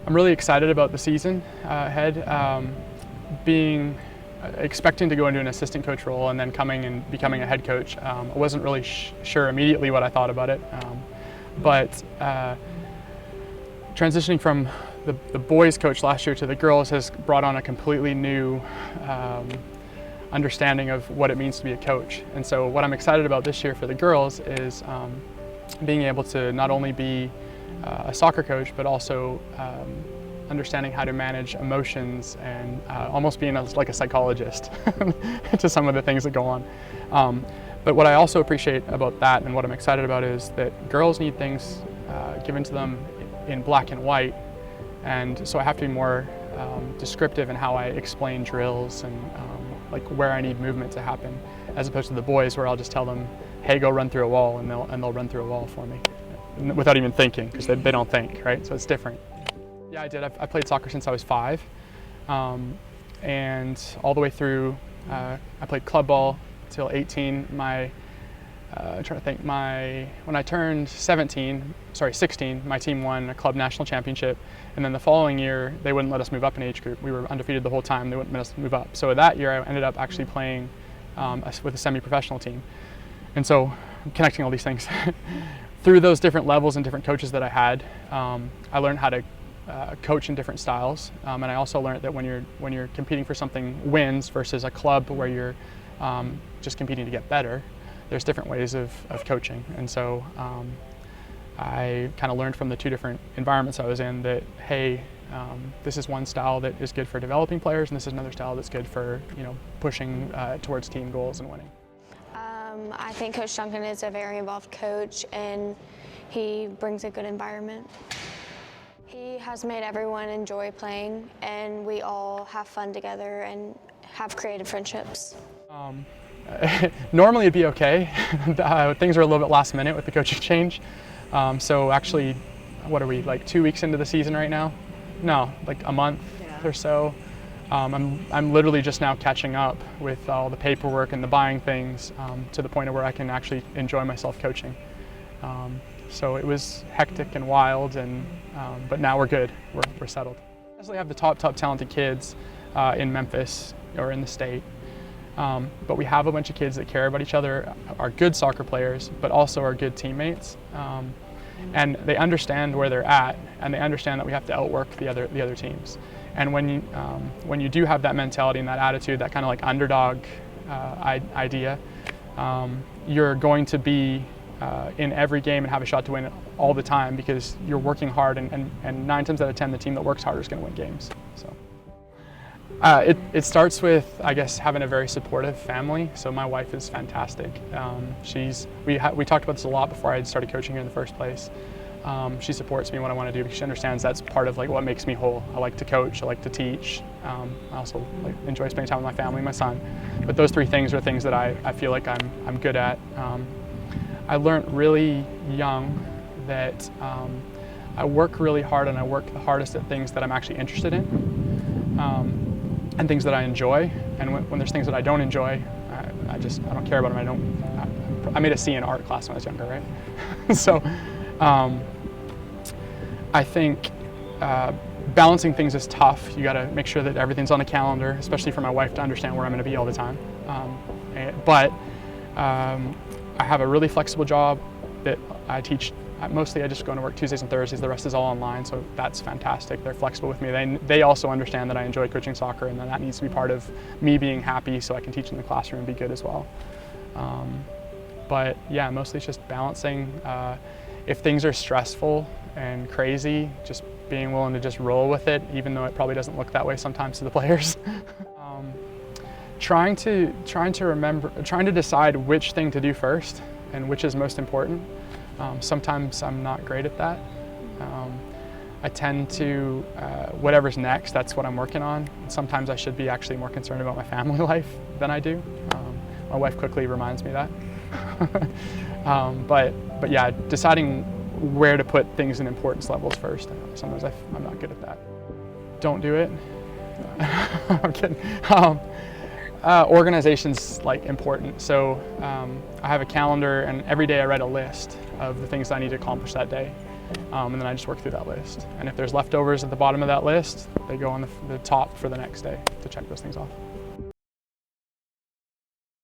I'm really excited about the season ahead. Expecting to go into an assistant coach role and then coming and becoming a head coach. I wasn't really sure immediately what I thought about it, but transitioning from the boys coach last year to the girls has brought on a completely new understanding of what it means to be a coach. And so what I'm excited about this year for the girls is being able to not only be a soccer coach, but also understanding how to manage emotions and almost being like a psychologist to some of the things that go on. But what I also appreciate about that and what I'm excited about is that girls need things given to them in black and white, and so I have to be more descriptive in how I explain drills and like where I need movement to happen, as opposed to the boys where I'll just tell them, hey, go run through a wall, and they'll run through a wall for me without even thinking, because they don't think, right? So it's different. Yeah, I did. I played soccer since I was 5, and all the way through. I played club ball till 18. I'm trying to think. When I turned 16, my team won a club national championship, and then the following year they wouldn't let us move up in age group. We were undefeated the whole time. They wouldn't let us move up. So that year I ended up actually playing with a semi-professional team, and so I'm connecting all these things. Through those different levels and different coaches that I had, I learned how to coach in different styles, and I also learned that when you're competing for something wins versus a club where you're just competing to get better, there's different ways of coaching. And so I kind of learned from the 2 different environments I was in that, hey, this is one style that is good for developing players, and this is another style that's good for pushing towards team goals and winning. I think Coach Duncan is a very involved coach, and he brings a good environment. He has made everyone enjoy playing, and we all have fun together and have creative friendships. Normally it'd be okay. Things are a little bit last minute with the coaching change. So actually, what are we, like 2 weeks into the season right now? No, like a month or so. I'm literally just now catching up with all the paperwork and the buying things to the point of where I can actually enjoy myself coaching. So it was hectic and wild, but now we're good. We're settled. We definitely have the top talented kids in Memphis or in the state. But we have a bunch of kids that care about each other, are good soccer players, but also are good teammates. And they understand where they're at, and they understand that we have to outwork the other teams. And when you do have that mentality and that attitude, that kind of like underdog idea, you're going to be in every game and have a shot to win it all the time, because you're working hard, and 9 times out of 10 the team that works harder is going to win games. So it starts with, I guess, having a very supportive family. So my wife is fantastic. We talked about this a lot before I had started coaching here in the first place. She supports me in what I want to do, because she understands that's part of like what makes me whole. I like to coach, I like to teach. I also enjoy spending time with my family and my son. But those 3 things are things that I feel like I'm good at. I learned really young that I work really hard, and I work the hardest at things that I'm actually interested in, and things that I enjoy. And when there's things that I don't enjoy, I don't care about them. I made a C in art class when I was younger, right? So I think balancing things is tough. You got to make sure that everything's on a calendar, especially for my wife to understand where I'm going to be all the time. But I have a really flexible job that I teach. Mostly I just go to work Tuesdays and Thursdays. The rest is all online, so that's fantastic. They're flexible with me. They also understand that I enjoy coaching soccer, and that needs to be part of me being happy so I can teach in the classroom and be good as well. But yeah, mostly it's just balancing. If things are stressful and crazy, just being willing to just roll with it, even though it probably doesn't look that way sometimes to the players. Trying to decide which thing to do first and which is most important. Sometimes I'm not great at that. I tend to, whatever's next, that's what I'm working on. Sometimes I should be actually more concerned about my family life than I do. My wife quickly reminds me of that. But yeah, deciding where to put things in importance levels first. Sometimes I'm not good at that. Don't do it. I'm kidding. Organization's important. So I have a calendar, and every day I write a list of the things I need to accomplish that day. And then I just work through that list. And if there's leftovers at the bottom of that list, they go on the top for the next day to check those things off.